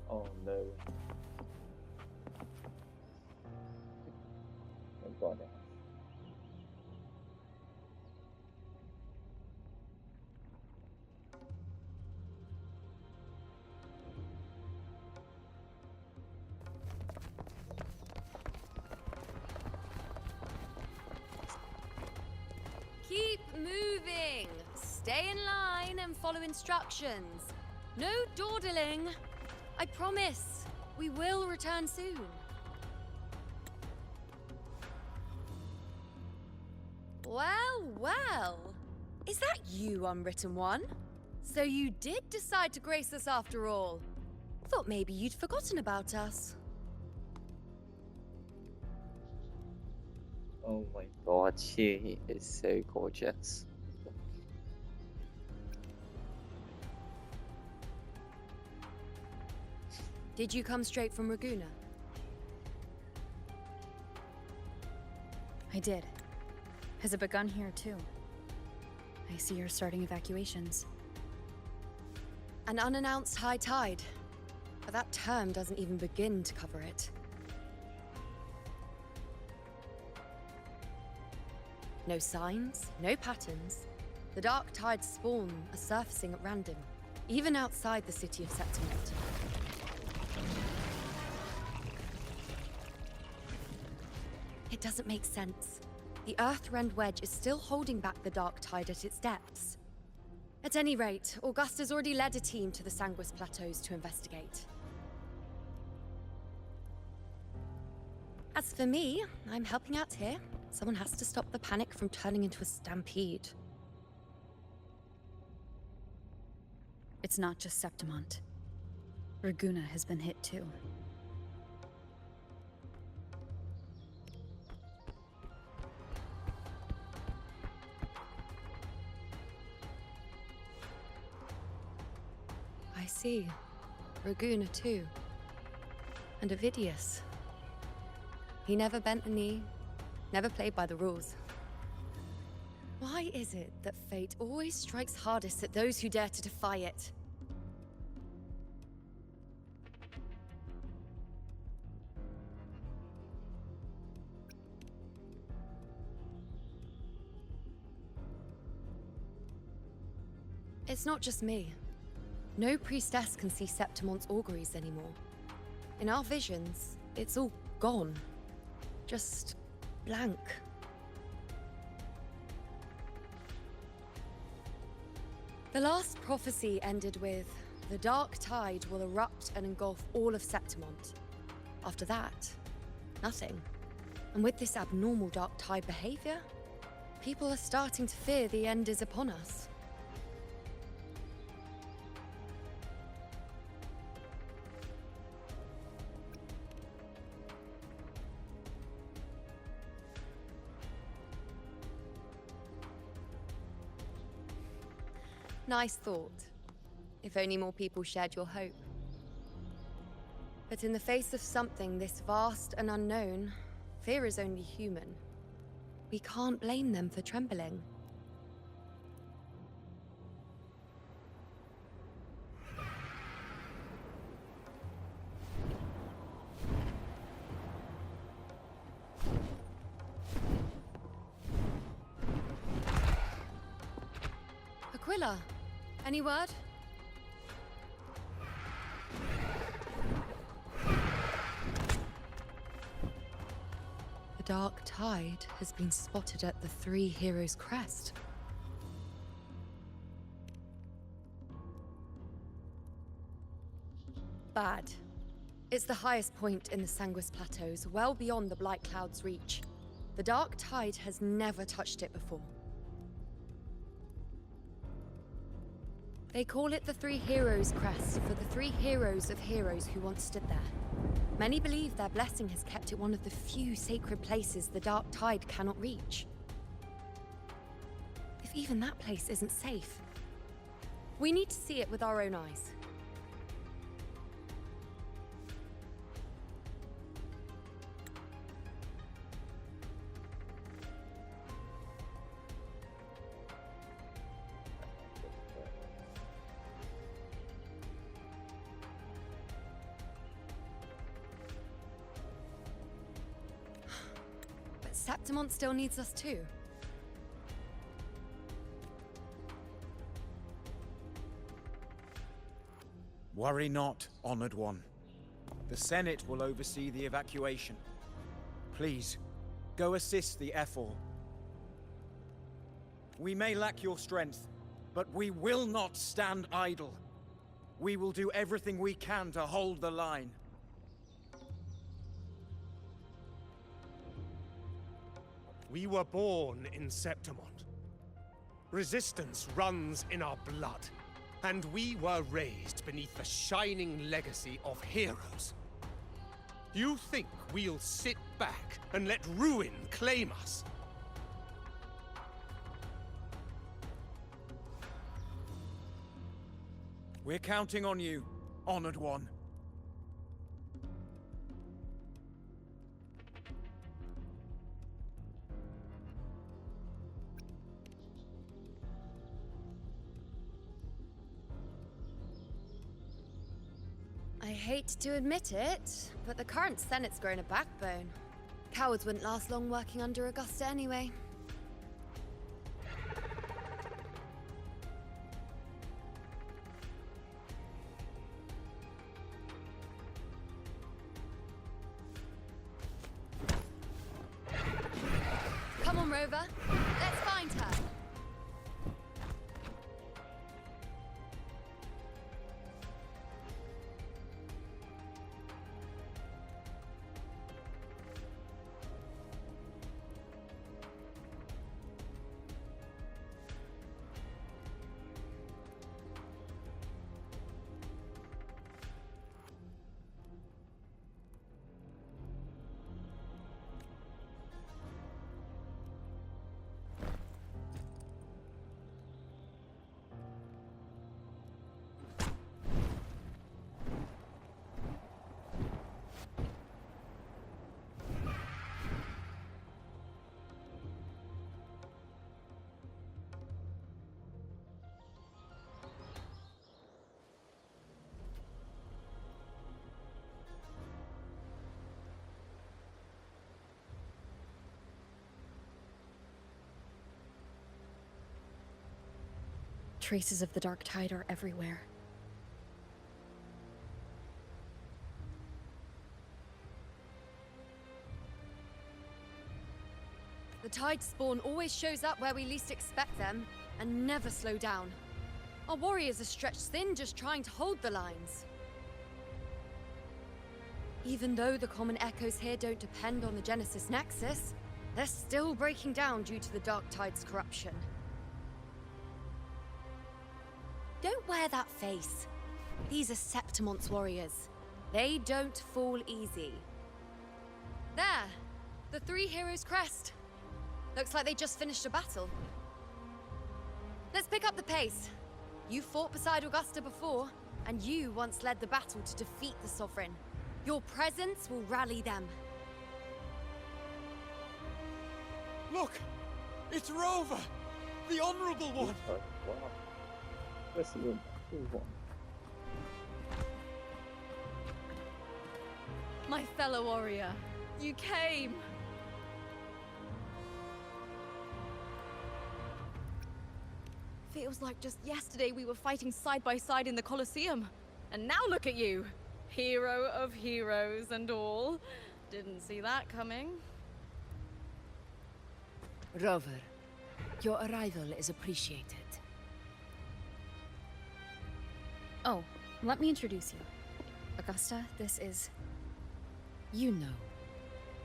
Oh no. Oh god. Keep moving. Stay in line and follow instructions. No dawdling. I promise, we will return soon. Well, well. Is that you, Unwritten One? So you did decide to grace us after all. Thought maybe you'd forgotten about us. Oh my god, she is so gorgeous. Did you come straight from Raguna? I did. Has it begun here too? I see you're starting evacuations. An unannounced high tide. But that term doesn't even begin to cover it. No signs, no patterns. The dark tide's spawn are surfacing at random, even outside the city of Septimont. It doesn't make sense. The Earthrend Wedge is still holding back the dark tide at its depths. At any rate, Augusta's already led a team to the Sanguis Plateaus to investigate. As for me, I'm helping out here. Someone has to stop the panic from turning into a stampede. It's not just Septimont. Raguna has been hit too. I see. Raguna too. And Ovidius. He never bent a knee, never played by the rules. Why is it that fate always strikes hardest at those who dare to defy it? It's not just me. No priestess can see Septimont's auguries anymore. In our visions, it's all gone. Just blank. The last prophecy ended with, the dark tide will erupt and engulf all of Septimont. After that, nothing. And with this abnormal dark tide behavior, people are starting to fear the end is upon us. Nice thought. If only more people shared your hope. But in the face of something this vast and unknown, fear is only human. We can't blame them for trembling. Aquila, any word? The dark tide has been spotted at the Three Heroes' Crest. Bad. It's the highest point in the Sanguis Plateaus, well beyond the Blight Cloud's reach. The dark tide has never touched it before. They call it the Three Heroes' Crest for the three heroes of heroes who once stood there. Many believe their blessing has kept it one of the few sacred places the dark tide cannot reach. If even that place isn't safe, we need to see it with our own eyes. Septimont still needs us too. Worry not, Honored One. The Senate will oversee the evacuation. Please, go assist the Ephor. We may lack your strength, but we will not stand idle. We will do everything we can to hold the line. We were born in Septimont. Resistance runs in our blood, and we were raised beneath the shining legacy of heroes. You think we'll sit back and let ruin claim us? We're counting on you, Honored One. I hate to admit it, but the current Senate's grown a backbone. Cowards wouldn't last long working under Augusta anyway. Come on, Rover. Let's find her. Traces of the dark tide are everywhere. The tide spawn always shows up where we least expect them, and never slow down. Our warriors are stretched thin just trying to hold the lines. Even though the common echoes here don't depend on the Genesis Nexus, they're still breaking down due to the dark tide's corruption. Don't wear that face. These are Septimont's warriors. They don't fall easy. There! The three heroes' crest. Looks like they just finished a battle. Let's pick up the pace. You fought beside Augusta before, and you once led the battle to defeat the Sovereign. Your presence will rally them. Look! It's Rover! The Honorable One! Wow. This is a cool one. My fellow warrior, you came! Feels like just yesterday we were fighting side by side in the Colosseum. And now look at you! Hero of heroes and all. Didn't see that coming. Rover, your arrival is appreciated. Oh, let me introduce you. Augusta, this is... You know.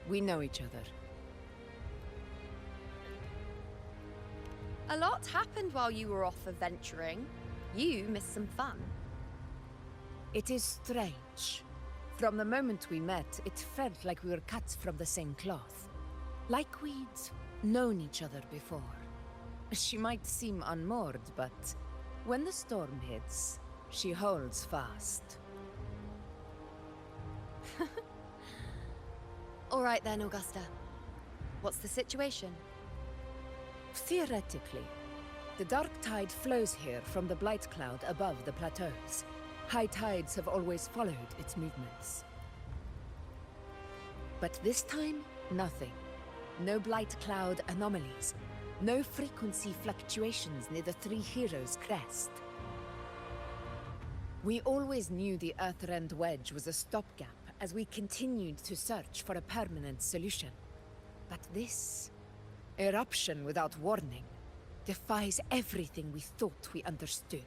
We know each other. A lot happened while you were off adventuring. You missed some fun. It is strange. From the moment we met, it felt like we were cut from the same cloth. Like we'd known each other before. She might seem unmoored, but when the storm hits, she holds fast. All right then, Augusta. What's the situation? Theoretically, the dark tide flows here from the blight cloud above the plateaus. High tides have always followed its movements. But this time, nothing. No blight cloud anomalies. No frequency fluctuations near the Three Heroes crest. We always knew the Earthrend Wedge was a stopgap as we continued to search for a permanent solution. But this eruption without warning defies everything we thought we understood.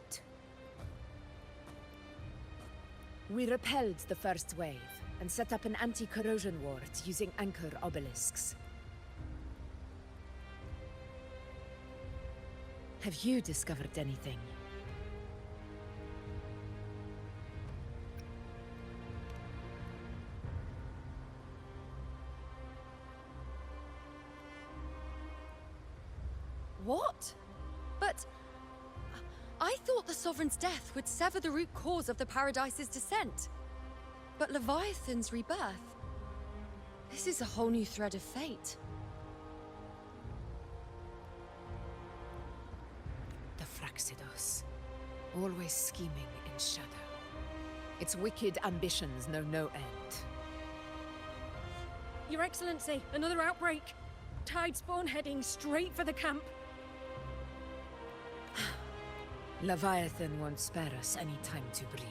We repelled the first wave and set up an anti-corrosion ward using anchor obelisks. Have you discovered anything? What? But I thought the Sovereign's death would sever the root cause of the Paradise's descent. But Leviathan's rebirth... This is a whole new thread of fate. The Fraxidos. Always scheming in shadow. Its wicked ambitions know no end. Your Excellency, another outbreak. Tidespawn heading straight for the camp. Leviathan won't spare us any time to breathe.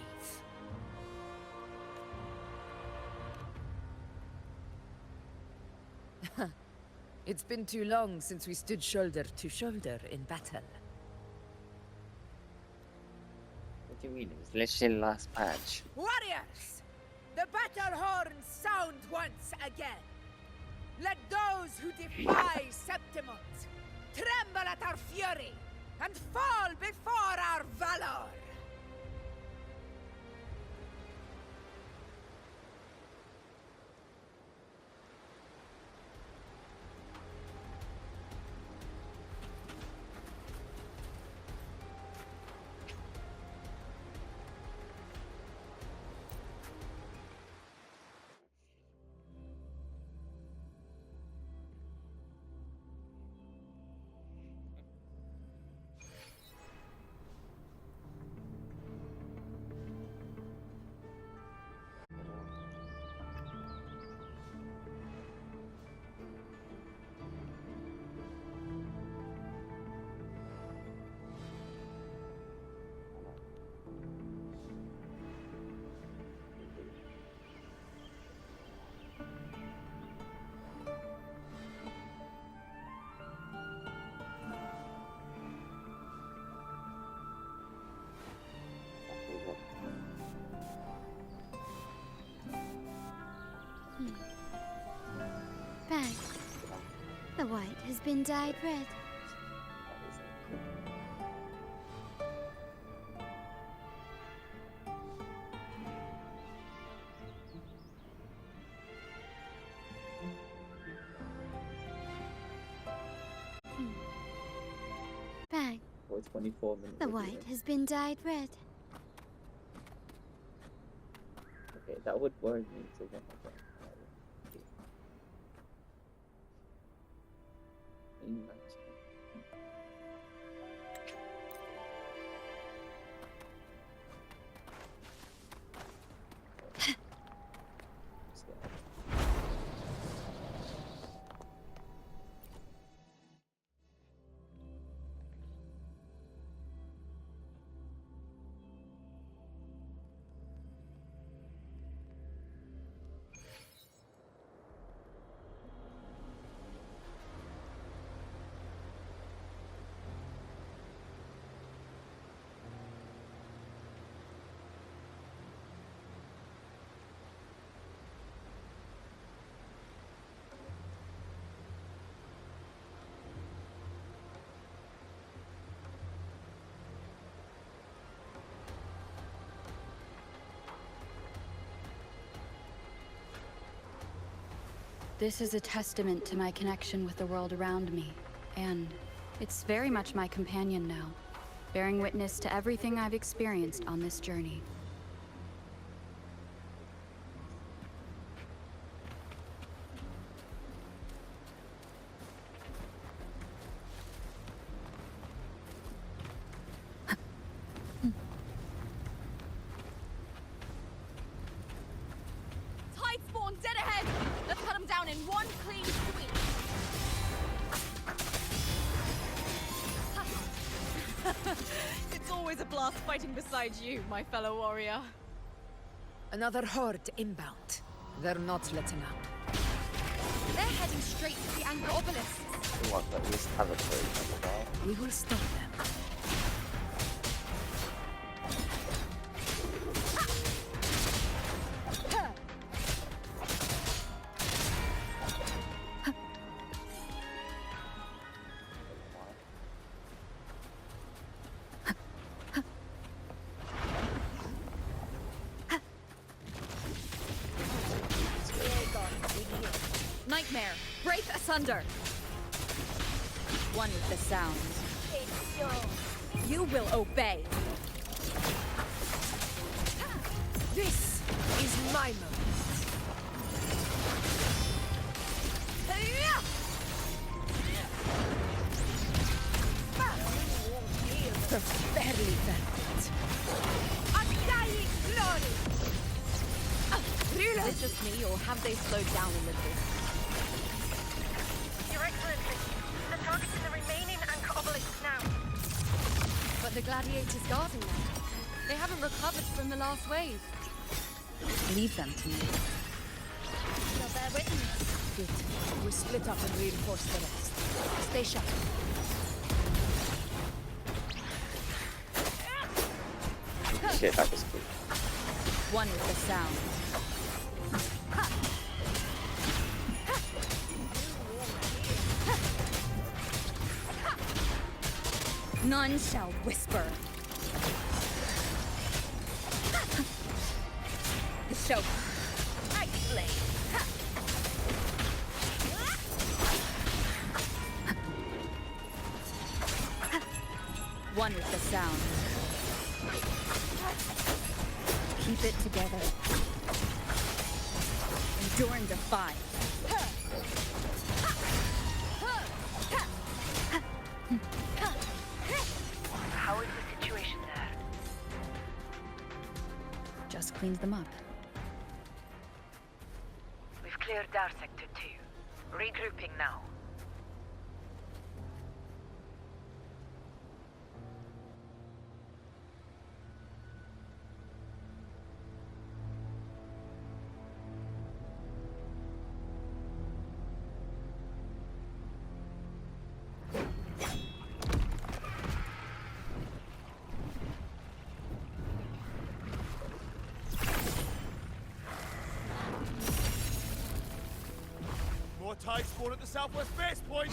It's been too long since we stood shoulder to shoulder in battle. What do you mean? It was literally last patch. Warriors! The battle horns sound once again! Let those who defy Septimont tremble at our fury and fall before our valor! Bag. The white has been dyed red. Bag. For 24 minutes. The white has been dyed red. Okay, that would worry me to get my brain. This is a testament to my connection with the world around me, and it's very much my companion now, bearing witness to everything I've experienced on this journey. Tidespawn dead ahead! Let's cut them down in one clean sweep! fighting beside you, my fellow warrior. Another horde inbound. They're not letting up. They're heading straight for the anchor obelisk. We want to at least have a clue. We will stop them. Nightmare, break asunder. One with the sound. You will obey. This is my moment. The very velvet. Undying glory! Is it just me, or have they slowed down a little? Your Excellency, the target is the remaining anchor obelisk now. But the gladiators guarding them, they haven't recovered from the last wave. Leave them to me. They'll bear witness. Good. We'll split up and reinforce the rest. Stay sharp. Shit, that was cool. One with the sound. None shall whisper. The show. Ice blade. One with the sound. Keep it together. Endure and defy. How is the situation there? Just cleaned them up. We've cleared our sector too. Regrouping now. More tide spawn at the southwest base point!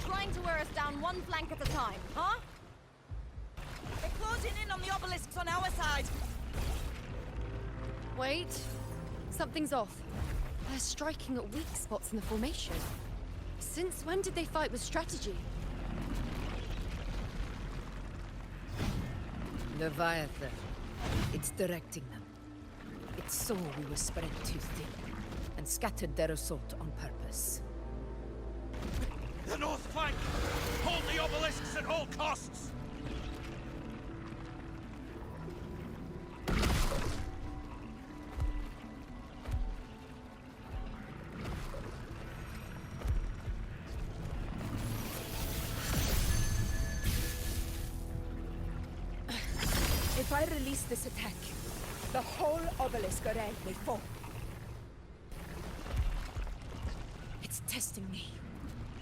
Trying to wear us down one flank at a time, huh? They're closing in on the obelisks on our side. Wait. Something's off. They're striking at weak spots in the formation. Since when did they fight with strategy? Leviathan. It's directing them. It saw we were spread too thin, and scattered their assault on purpose. The north flank! Hold the obelisks at all costs! If I release this attack, the whole obelisk array may fall. It's testing me,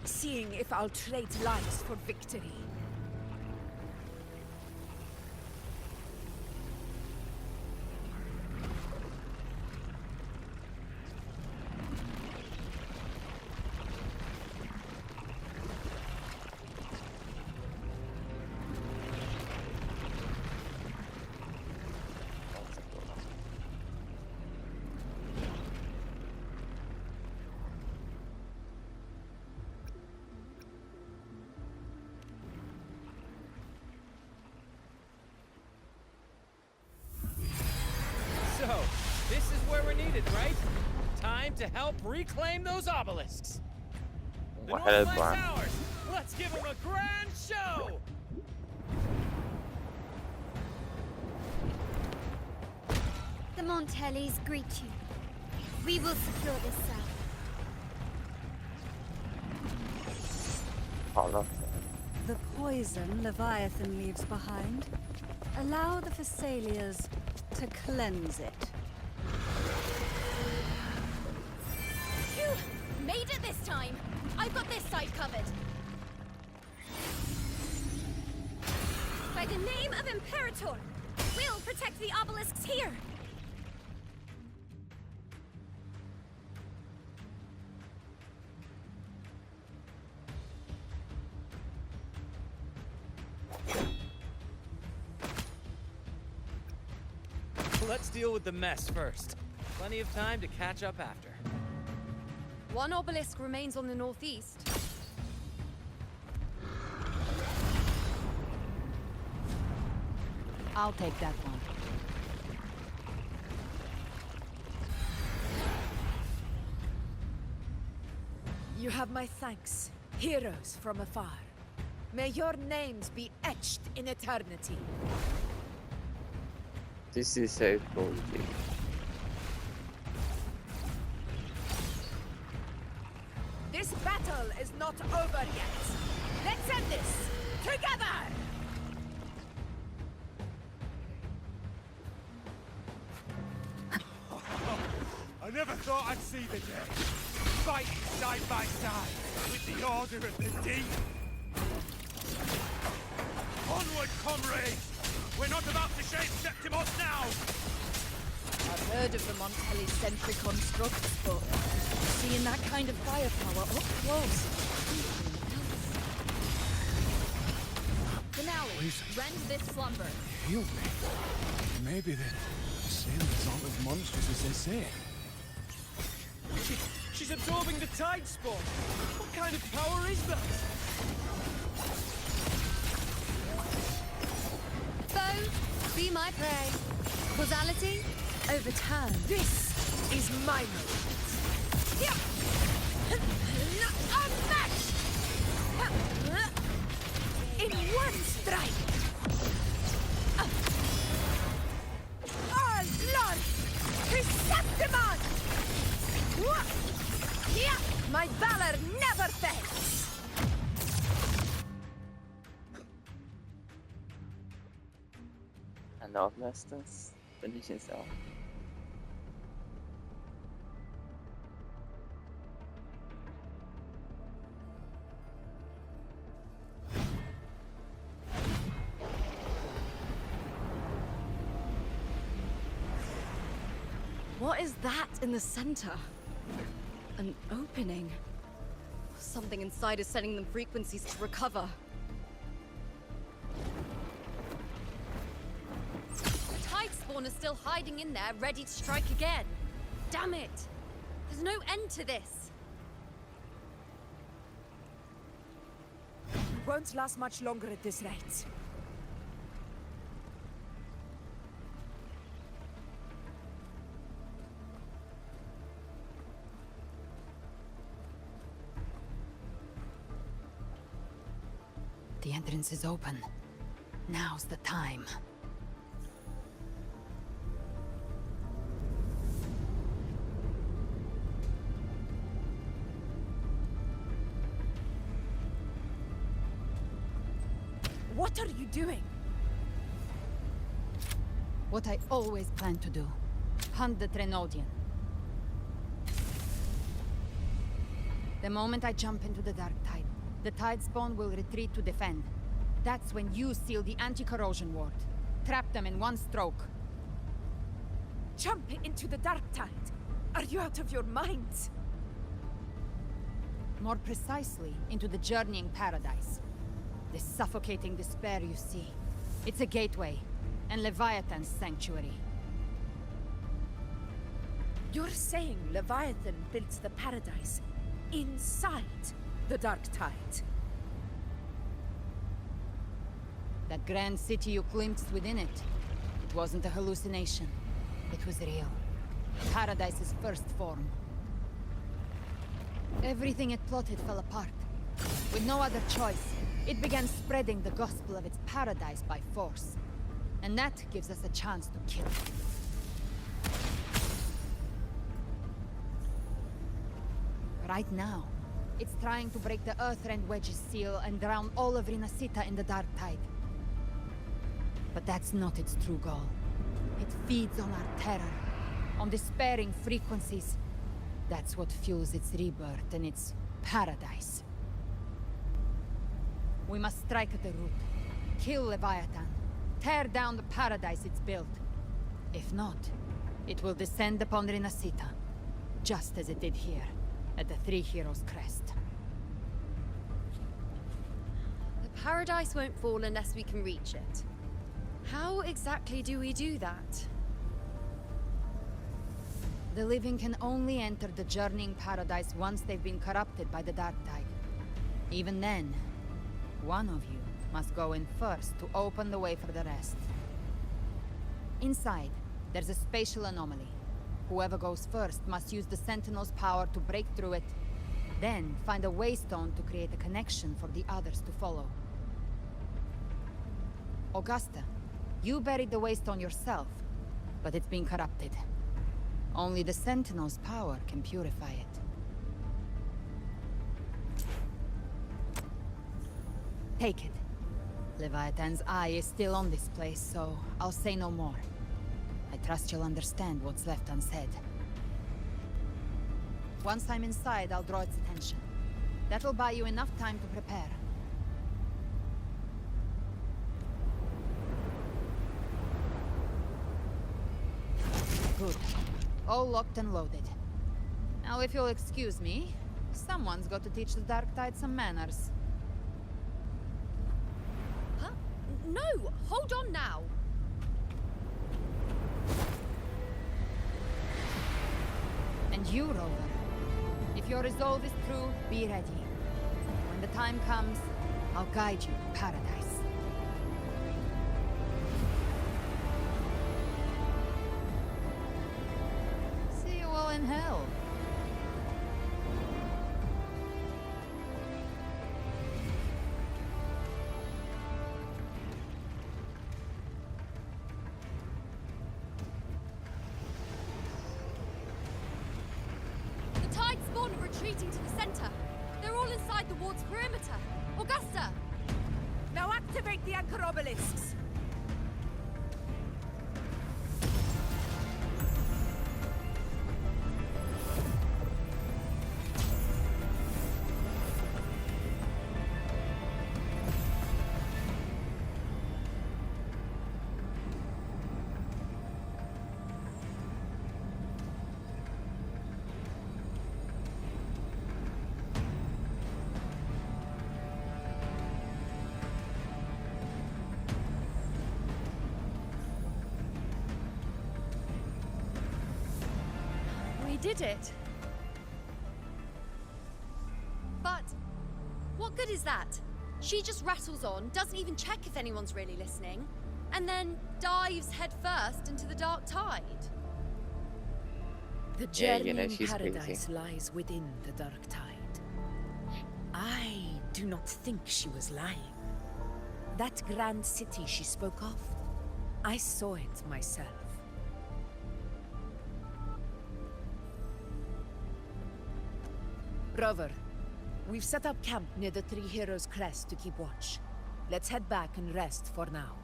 seeing if I'll trade lives for victory. So, this is where we're needed, right? Time to help reclaim those obelisks. The What north is flank's that? ours. Let's give them a grand show. The Montellis greet you. We will secure this south. Oh, no. the poison Leviathan leaves behind, allow the Thessalias to cleanse it. Phew! Made it this time! I've got this side covered! By the name of Imperator, we'll protect the obelisks here! Let's deal with the mess first. Plenty of time to catch up after. One obelisk remains on the northeast. I'll take that one. You have my thanks, heroes from afar. May your names be etched in eternity. This is so cool, dude. This battle is not over yet. Let's end this together! I never thought I'd see the day. Fighting side by side with the Order of the Deep. Onward, comrades! We're not about to shake Septimos now! I've heard of the Montelli-centric constructs, but seeing that kind of firepower up close... Finale, rend this slumber. Heal me. Maybe the sailors aren't as monstrous as they say. She's absorbing the tide spawn. What kind of power is that? Foe, be my prey. Causality, overturn. This is my moment. Unmatched! In one strike! All blood! Chrysanthemum! My valor never fails! And avmästens förnyelseav. What is that in the center? An opening. Something inside is sending them frequencies to recover. The tide spawn is still hiding in there, ready to strike again. Damn it! There's no end to this. We won't last much longer at this rate. The entrance is open. Now's the time. What are you doing? What I always planned to do. Hunt the Trenodian. The moment I jump into the dark tide, the tide spawn will retreat to defend. That's when you seal the anti-corrosion ward. Trap them in one stroke. Jump into the dark tide. Are you out of your minds? More precisely, into the journeying paradise. The suffocating despair you see. It's a gateway, and Leviathan's sanctuary. You're saying Leviathan built the paradise inside the dark tide? That grand city you glimpsed within it, it wasn't a hallucination. It was real. Paradise's first form. Everything it plotted fell apart. With no other choice, it began spreading the gospel of its paradise by force. And that gives us a chance to kill it. Right now, It's trying to break the Earthrend Wedge's seal and drown all of Rinasita in the Dark Tide. But that's not its true goal. It feeds on our terror, on despairing frequencies. That's what fuels its rebirth and its paradise. We must strike at the root, kill Leviathan, tear down the paradise it's built. If not, it will descend upon Rinasita, just as it did here, at the Three Heroes' Crest. The paradise won't fall unless we can reach it. How exactly do we do that? The living can only enter the journeying paradise once they've been corrupted by the Dark Tide. Even then, one of you must go in first to open the way for the rest. Inside, there's a spatial anomaly. Whoever goes first must use the Sentinel's power to break through it, then find a waystone to create a connection for the others to follow. Augusta, you buried the waystone yourself, but it's been corrupted. Only the Sentinel's power can purify it. Take it. Leviathan's eye is still on this place, so I'll say no more. I trust you'll understand what's left unsaid. Once I'm inside, I'll draw its attention. That'll buy you enough time to prepare. Good. All locked and loaded. Now, if you'll excuse me, someone's got to teach the Dark Tide some manners. Huh? No! Hold on now! And you, Rover. If your resolve is true, be ready. When the time comes, I'll guide you to paradise. See you all in hell. The tide spawn are retreating to the center. They're all inside the ward's perimeter. Augusta! Now activate the anchor obelisks! We did it. But what good is that? She just rattles on, doesn't even check if anyone's really listening, and then dives headfirst into the dark tide. The Yeah, journeying she's paradise crazy. lies within the Dark Tide. I do not think she was lying. That grand city she spoke of, I saw it myself. Rover, we've set up camp near the Three Heroes' Crest to keep watch. Let's head back and rest for now.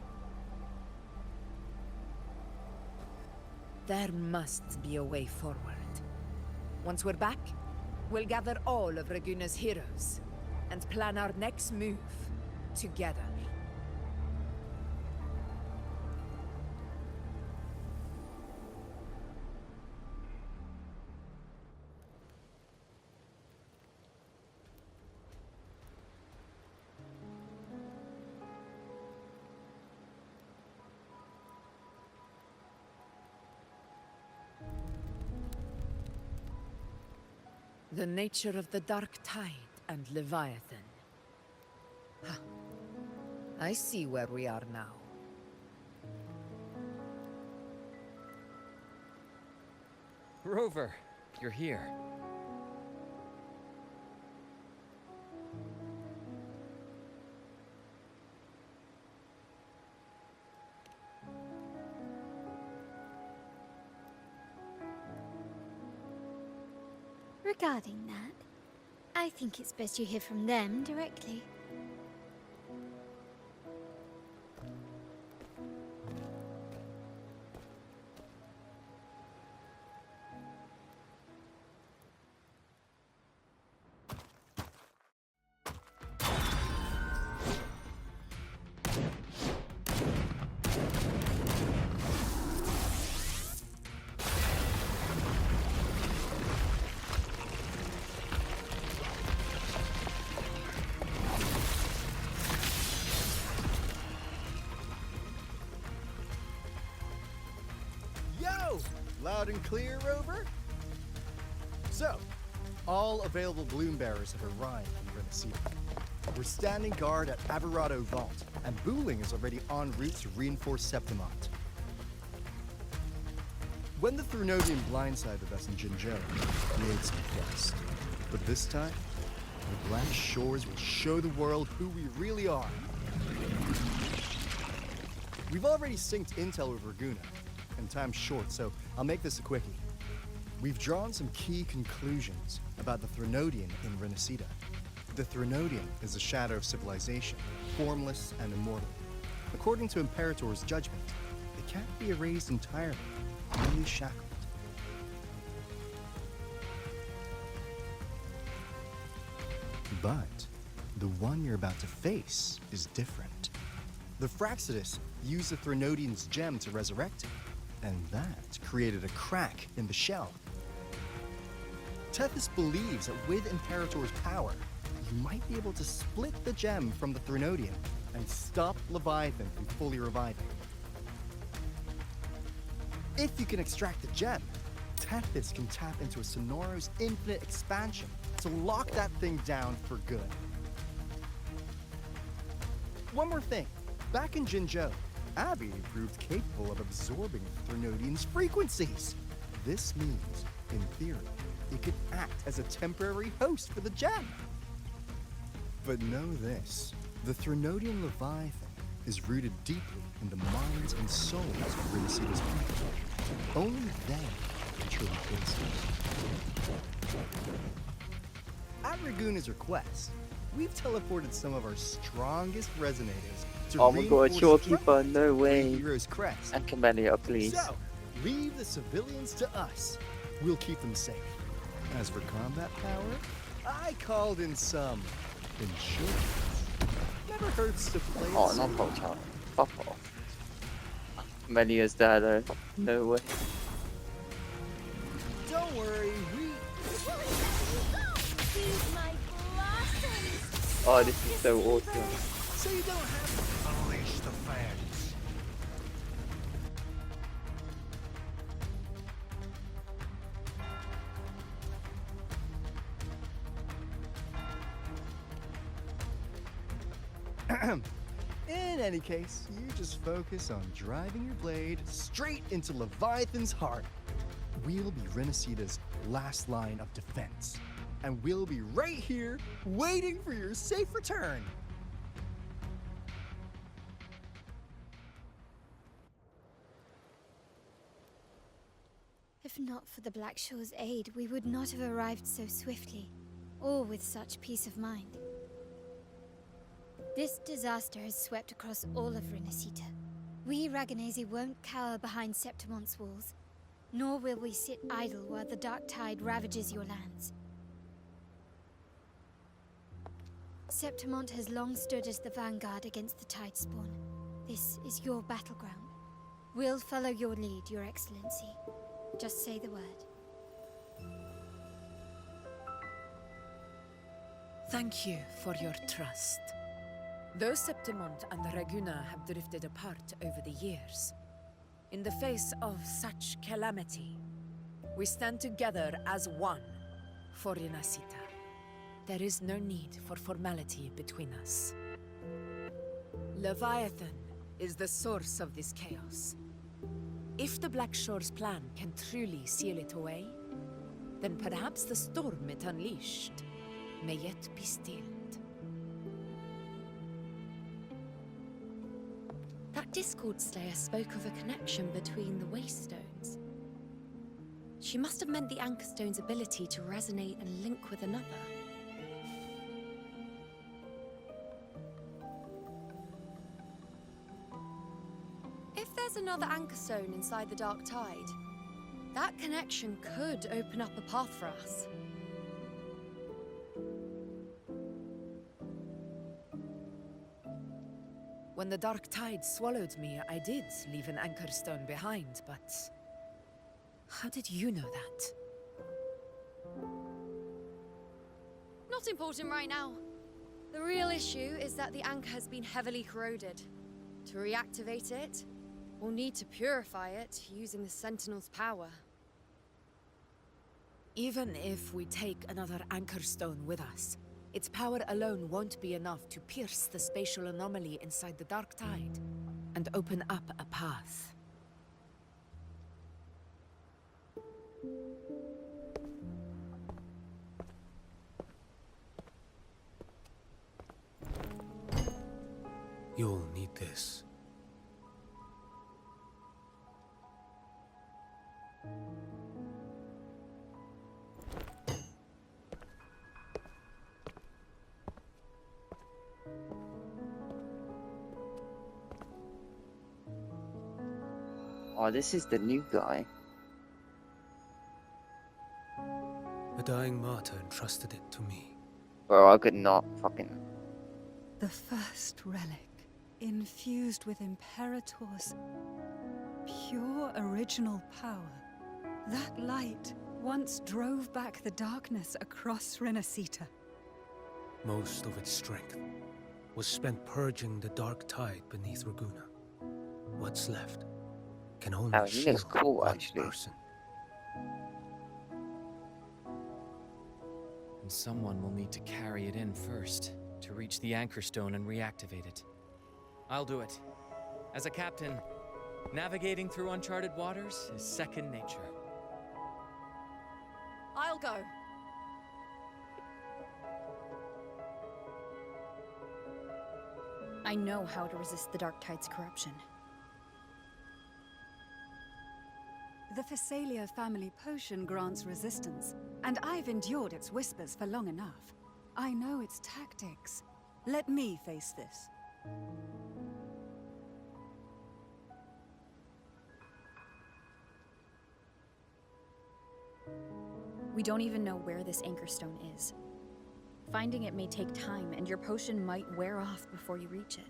There must be a way forward. Once we're back, we'll gather all of Raguna's heroes and plan our next move together. The nature of the Dark Tide and Leviathan. Huh. I see where we are now. Rover, you're here. Regarding that, I think it's best you hear from them directly. Yo! Loud and clear, Rover? So, all available bloom bearers have arrived in Renaissance. We're standing guard at Averado Vault, and Booling is already en route to reinforce Septimont. When the Threnodian blindsided us in Jinzhou, we made some quest. But this time, the Black Shores will show the world who we really are. We've already synced intel with Raguna, and time's short, so I'll make this a quickie. We've drawn some key conclusions about the Threnodian in Renacida. The Threnodian is a shadow of civilization, formless and immortal. According to Imperator's judgment, it can't be erased entirely, only shackled. But the one you're about to face is different. The Fraxidus used the Threnodian's gem to resurrect it, and that created a crack in the shell. Tethys believes that with Imperator's power, you might be able to split the gem from the Threnodian and stop Leviathan from fully reviving. If you can extract the gem, Tethys can tap into a Sonoro's infinite expansion to lock that thing down for good. One more thing. Back in Jinzhou, Abby proved capable of absorbing the Threnodian's frequencies. This means, in theory, it could act as a temporary host for the gem. But know this, the Threnodian Leviathan is rooted deeply in the minds and souls of Renacida's people. Only then can truly face it. At Raguna's request, we've teleported some of our strongest resonators to Oh my god, reinforce Shorekeeper, no the way. hero's crest. And Commander, please. So, leave the civilians to us. We'll keep them safe. As for combat power, I called in some insurance. Never hurts to play it Oh, safe. not Volchar. Fuck off. Commander's there though. No way. Don't worry, Feed my blossoms! Oh, this is so awesome. so you don't have to Unleash the fans. In any case, you just focus on driving your blade straight into Leviathan's heart. We'll be Renacida's last line of defense. And we'll be right here, waiting for your safe return. If not for the Black Shore's aid, we would not have arrived so swiftly, or with such peace of mind. This disaster has swept across all of Renacita. We Raganese won't cower behind Septimont's walls, nor will we sit idle while the dark tide ravages your lands. Septimont has long stood as the vanguard against the tide spawn. This is your battleground. We'll follow your lead, Your Excellency. Just say the word. Thank you for your trust. Though Septimont and Raguna have drifted apart over the years, in the face of such calamity, we stand together as one for Renacita. There is no need for formality between us. Leviathan is the source of this chaos. If the Black Shore's plan can truly seal it away, then perhaps the storm it unleashed may yet be stilled. That Discord Slayer spoke of a connection between the Wastestones. She must have meant the Anchor Stone's ability to resonate and link with another. there's another anchor stone inside the Dark Tide, that connection could open up a path for us. When the Dark Tide swallowed me, I did leave an anchor stone behind, but... how did you know that? Not important right now. The real issue is that the anchor has been heavily corroded. To reactivate it, we'll need to purify it using the Sentinel's power. Even if we take another anchor stone with us, its power alone won't be enough to pierce the spatial anomaly inside the Dark Tide and open up a path. You'll need this. Oh, this is the new guy. A dying martyr entrusted it to me. Bro, I could not fucking... The first relic, infused with Imperator's pure original power. That light once drove back the darkness across Renacita. Most of its strength was spent purging the dark tide beneath Raguna. What's left can only Oh, he looks shield cool, one actually. person. And someone will need to carry it in first, to reach the anchor stone and reactivate it. I'll do it. As a captain, navigating through uncharted waters is second nature. I'll go. I know how to resist the Dark Tide's corruption. The Physalia family potion grants resistance, and I've endured its whispers for long enough. I know its tactics. Let me face this. We don't even know where this anchor stone is. Finding it may take time, and your potion might wear off before you reach it.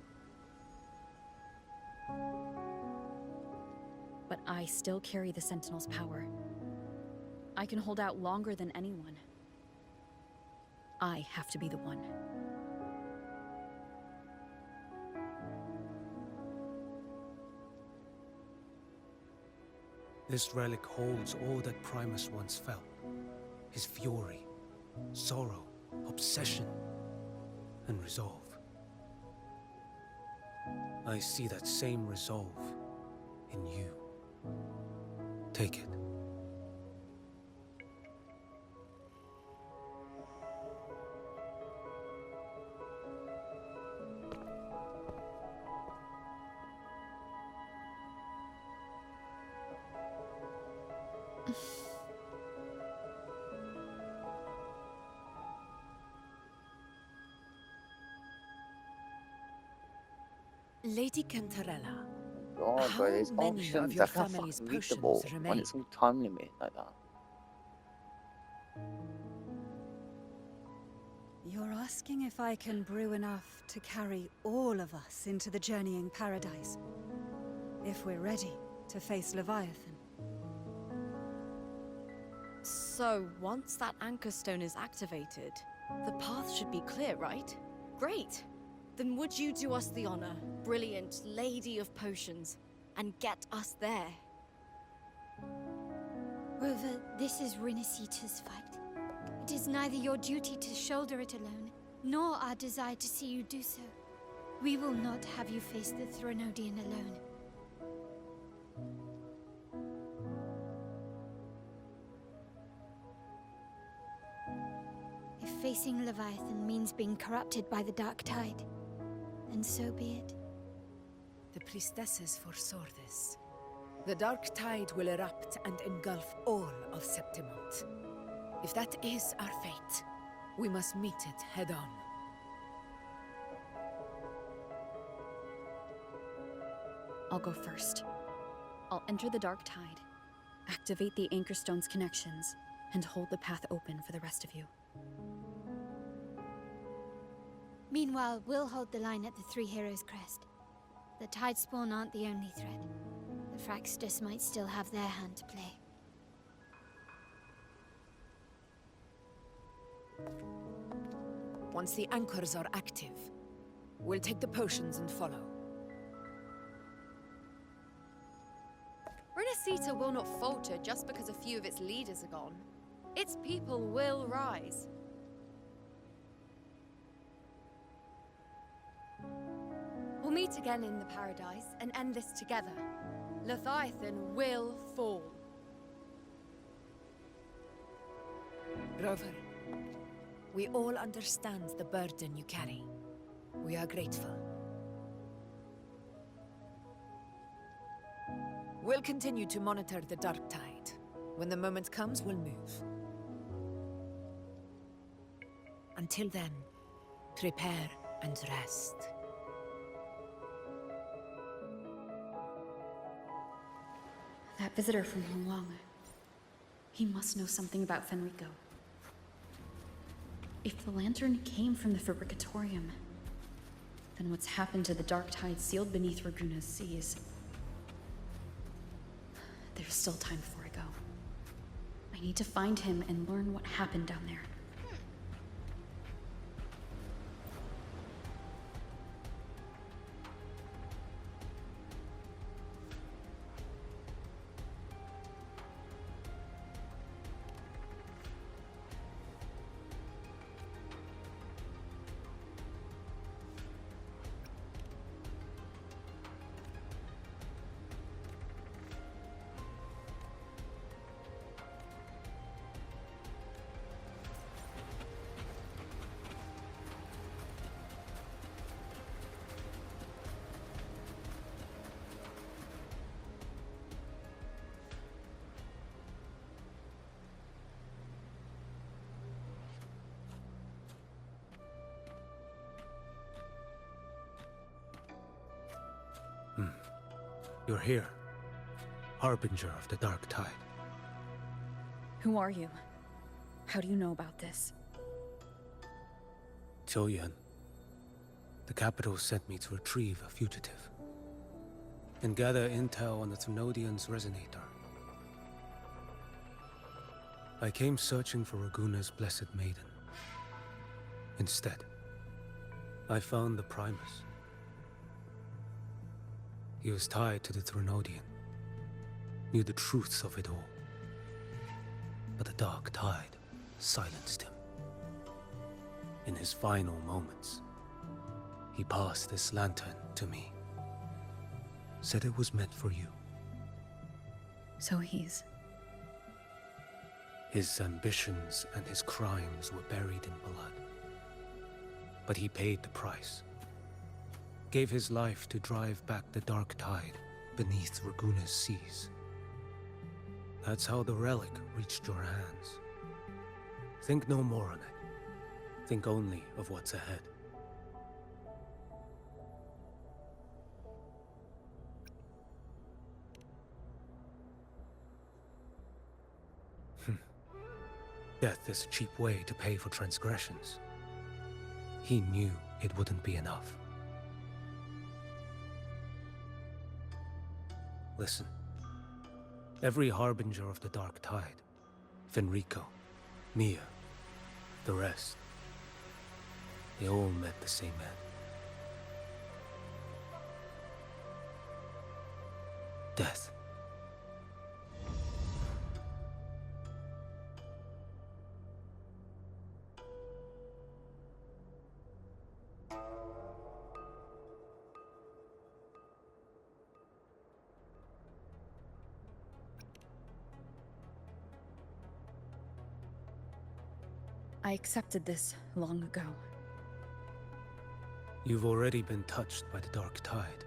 But I still carry the Sentinel's power. I can hold out longer than anyone. I have to be the one. This relic holds all that Primus once felt. His fury, sorrow, obsession, and resolve. I see that same resolve in you. Take it. Lady Cantarella, God, how bro, there's many of options. your I can't family's fucking read the ball potions when remain? it's all time limit like that. You're asking if I can brew enough to carry all of us into the journeying paradise. If we're ready to face Leviathan. So, once that anchor stone is activated, the path should be clear, right? Great! Then would you do us the honor, brilliant Lady of Potions, and get us there? Rover, this is Renacita's fight. It is neither your duty to shoulder it alone, nor our desire to see you do so. We will not have you face the Thronodian alone. If facing Leviathan means being corrupted by the Dark Tide, then so be it. The priestesses foresaw this. The Dark Tide will erupt and engulf all of Septimont. If that is our fate, we must meet it head-on. I'll go first. I'll enter the Dark Tide, activate the Anchorstone's connections, and hold the path open for the rest of you. Meanwhile, we'll hold the line at the Three Heroes Crest. The Tidespawn aren't the only threat. The Fraxtus might still have their hand to play. Once the anchors are active, we'll take the potions and follow. Renacita will not falter just because a few of its leaders are gone. Its people will rise. We'll meet again in the Paradise and end this together. Leviathan will fall. Rover, we all understand the burden you carry. We are grateful. We'll continue to monitor the Dark Tide. When the moment comes, we'll move. Until then, prepare and rest. That visitor from Wuwa. He must know something about Fenrico. If the lantern came from the Fabricatorium, then what's happened to the Dark Tide sealed beneath Raguna's seas? There's still time before I go. I need to find him and learn what happened down there. You're here. Harbinger of the Dark Tide. Who are you? How do you know about this? Choyan. The capital sent me to retrieve a fugitive. And gather intel on the Thrunodian's resonator. I came searching for Raguna's Blessed Maiden. Instead, I found the Primus. He was tied to the Thrunodian, knew the truths of it all. But the Dark Tide silenced him. In his final moments, he passed this lantern to me. Said it was meant for you. So he's... His ambitions and his crimes were buried in blood. But he paid the price. Gave his life to drive back the Dark Tide beneath Raguna's seas. That's how the relic reached your hands. Think no more on it. Think only of what's ahead. Death is a cheap way to pay for transgressions. He knew it wouldn't be enough. Listen. Every harbinger of the Dark Tide, Fenrico, Mia, the rest, they all met the same end. Death. I accepted this long ago. You've already been touched by the Dark Tide.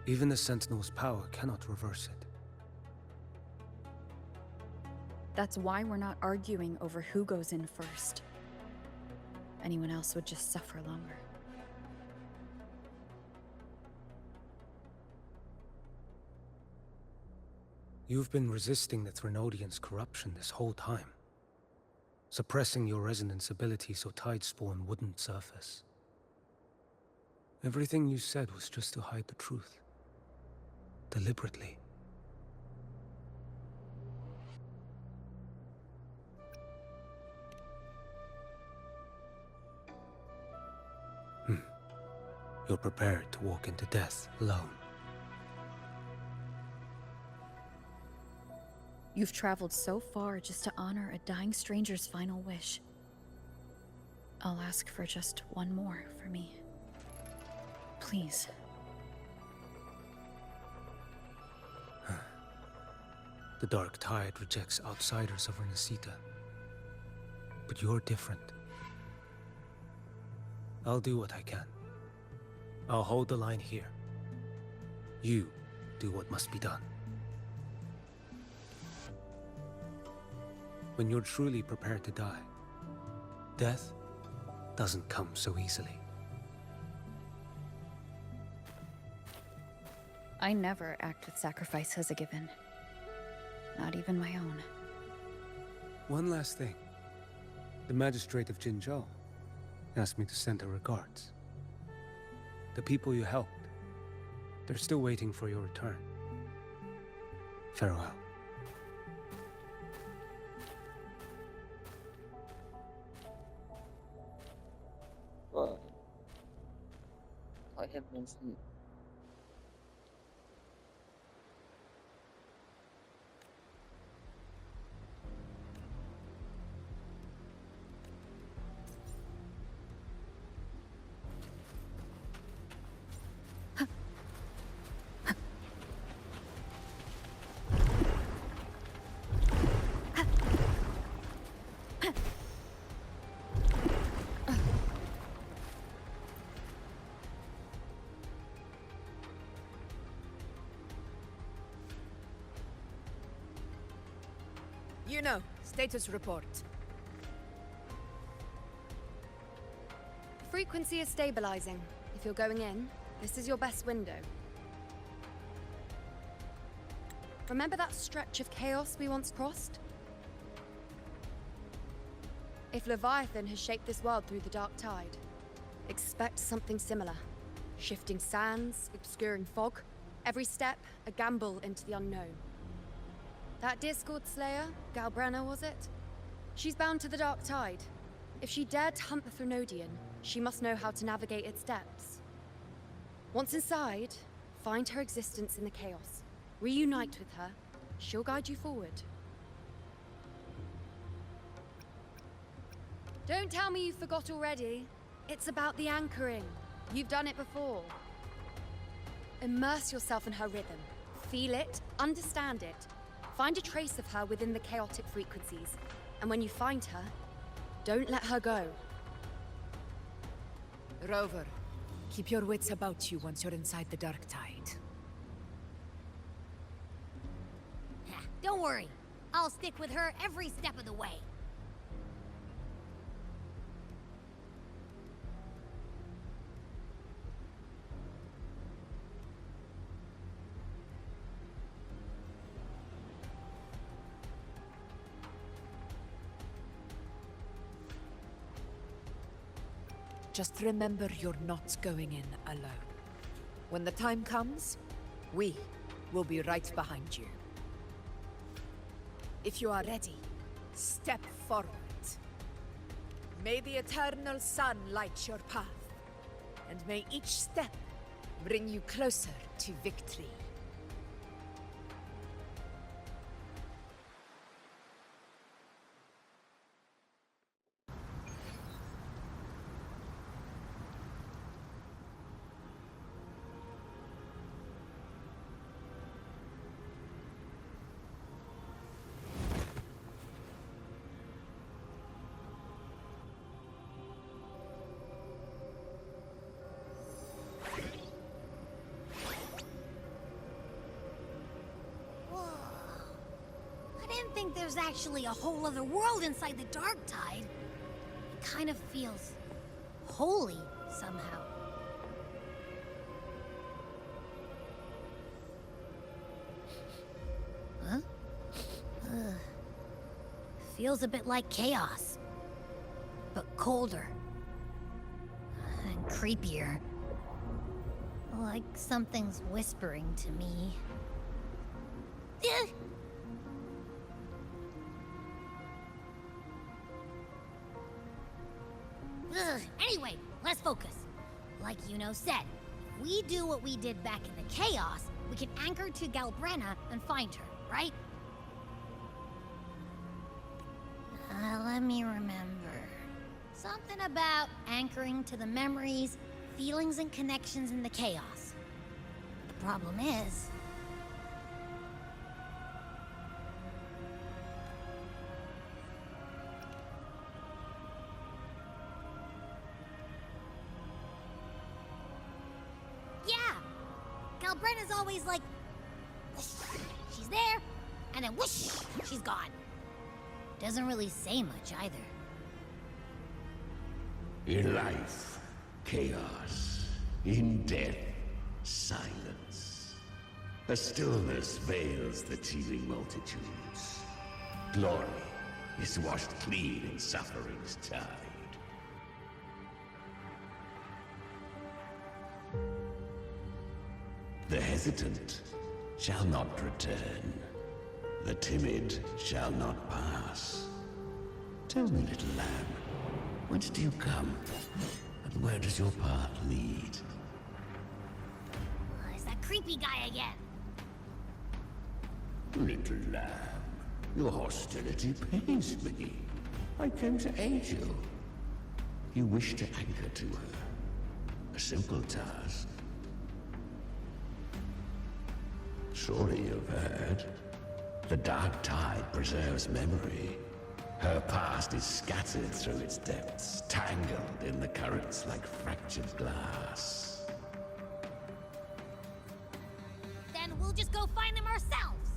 Even the Sentinel's power cannot reverse it. That's why we're not arguing over who goes in first. Anyone else would just suffer longer. You've been resisting the Threnodians' corruption this whole time. Suppressing your resonance ability so Tidespawn wouldn't surface. Everything you said was just to hide the truth. Deliberately. You're prepared to walk into death alone. You've traveled so far just to honor a dying stranger's final wish. I'll ask for just one more for me. Please. The Dark Tide rejects outsiders of Renacita. But you're different. I'll do what I can. I'll hold the line here. You do what must be done. When you're truly prepared to die, death doesn't come so easily. I never act with sacrifice as a given. Not even my own. One last thing. The Magistrate of Jinzhou asked me to send her regards. The people you helped, they're still waiting for your return. Farewell. Well, I have mentioned. You know, status report. Frequency is stabilizing. If you're going in, this is your best window. Remember that stretch of chaos we once crossed? If Leviathan has shaped this world through the Dark Tide, expect something similar. Shifting sands, obscuring fog, every step a gamble into the unknown. That Discord Slayer, Galbrenna was it? She's bound to the Dark Tide. If she dared to hunt the Threnodian, she must know how to navigate its depths. Once inside, find her existence in the chaos. Reunite with her. She'll guide you forward. Don't tell me you forgot already. It's about the anchoring. You've done it before. Immerse yourself in her rhythm. Feel it, understand it. Find a trace of her within the chaotic frequencies. And when you find her, don't let her go. Rover, keep your wits about you once you're inside the Dark Tide. Don't worry. I'll stick with her every step of the way. Just remember you're not going in alone. When the time comes, we will be right behind you. If you are ready, step forward. May the eternal sun light your path, and may each step bring you closer to victory. I think there's actually a whole other world inside the Dark Tide. It kind of feels holy somehow. Huh? Feels a bit like chaos. But colder. And creepier. Like something's whispering to me. Anyway, let's focus. Like Yuno said, if we do what we did back in the chaos, we can anchor to Galbrenna and find her, right? Let me remember. Something about anchoring to the memories, feelings, and connections in the chaos. The problem is... yeah! Galbrenna's always like... whoosh, she's there, and then whoosh, she's gone. Doesn't really say much either. In life, chaos. In death, silence. A stillness veils the teeming multitudes. Glory is washed clean in suffering's tide. The hesitant shall not return. The timid shall not pass. Tell me, little lamb, whence do you come? And where does your path lead? It's that creepy guy again. Little lamb, your hostility pains me. I came to aid you. You wish to anchor to her. A simple task. Surely you've heard. The dark tide preserves memory. Her past is scattered through its depths, tangled in the currents like fractured glass. Then we'll just go find them ourselves.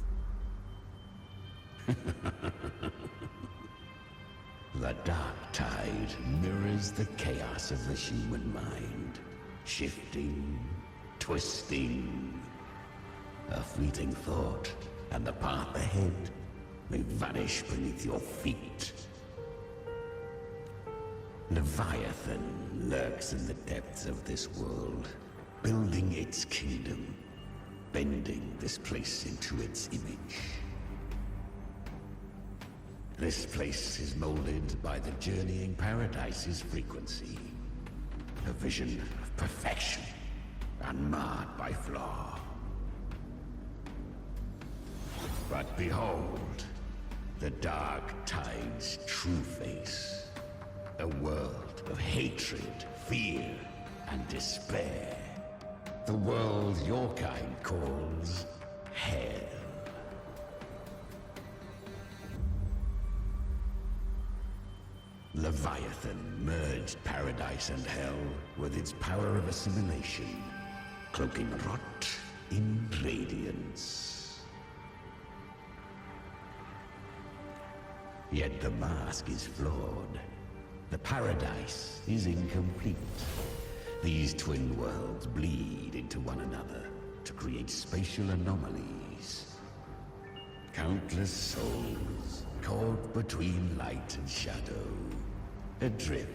The dark tide mirrors the chaos of the human mind. Shifting, twisting. A fleeting thought, and the path ahead may vanish beneath your feet. Leviathan lurks in the depths of this world, building its kingdom, bending this place into its image. This place is molded by the journeying paradise's frequency, a vision of perfection, unmarred by flaw. But behold, the dark tide's true face. A world of hatred, fear, and despair. The world your kind calls hell. Leviathan merged paradise and hell with its power of assimilation, cloaking rot in radiance. Yet the mask is flawed. The paradise is incomplete. These twin worlds bleed into one another to create spatial anomalies. Countless souls caught between light and shadow, adrift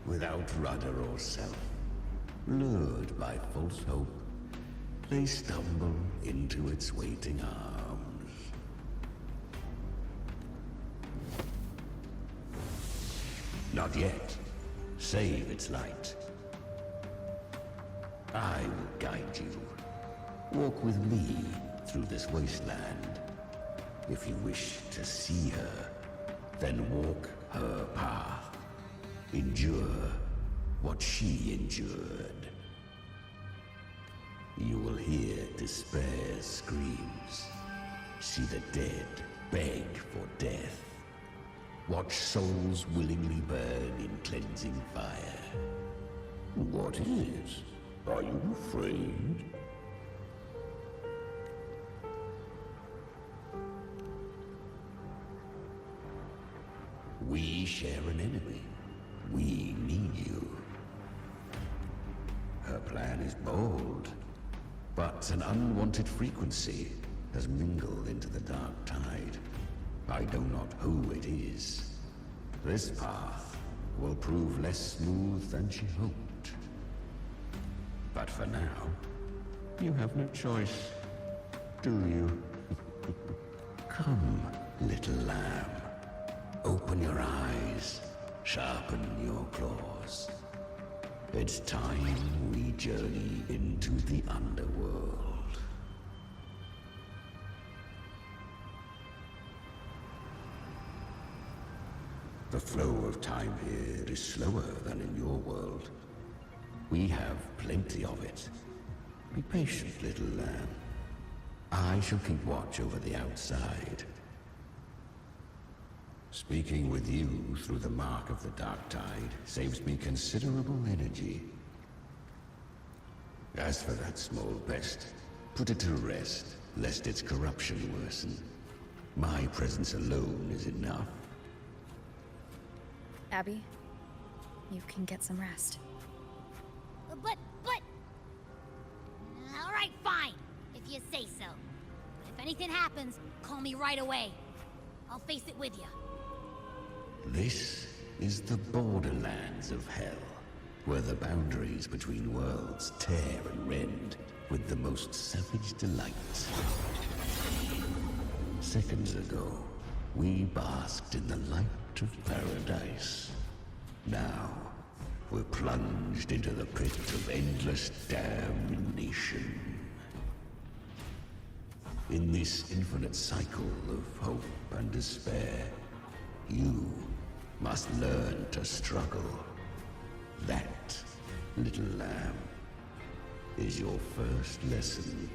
without rudder or self. Lured by false hope, they stumble into its waiting arms. Not yet. Save its light. I will guide you. Walk with me through this wasteland. If you wish to see her, then walk her path. Endure what she endured. You will hear despair's screams. See the dead beg for death. Watch souls willingly burn in cleansing fire. What is it? Are you afraid? We share an enemy. We need you. Her plan is bold, but an unwanted frequency has mingled into the dark tide. I know not who it is. This path will prove less smooth than she hoped. But for now, you have no choice, do you? Come, little lamb. Open your eyes, sharpen your claws. It's time we journey into the underworld. The flow of time here is slower than in your world. We have plenty of it. Be patient, little lamb. I shall keep watch over the outside. Speaking with you through the mark of the Dark Tide saves me considerable energy. As for that small pest, put it to rest, lest its corruption worsen. My presence alone is enough. Abby, you can get some rest. But... All right, fine, if you say so. But if anything happens, call me right away. I'll face it with you. This is the borderlands of hell, where the boundaries between worlds tear and rend with the most savage delight. Seconds ago, we basked in the light of paradise. Now, we're plunged into the pit of endless damnation. In this infinite cycle of hope and despair, you must learn to struggle. That, little lamb, is your first lesson.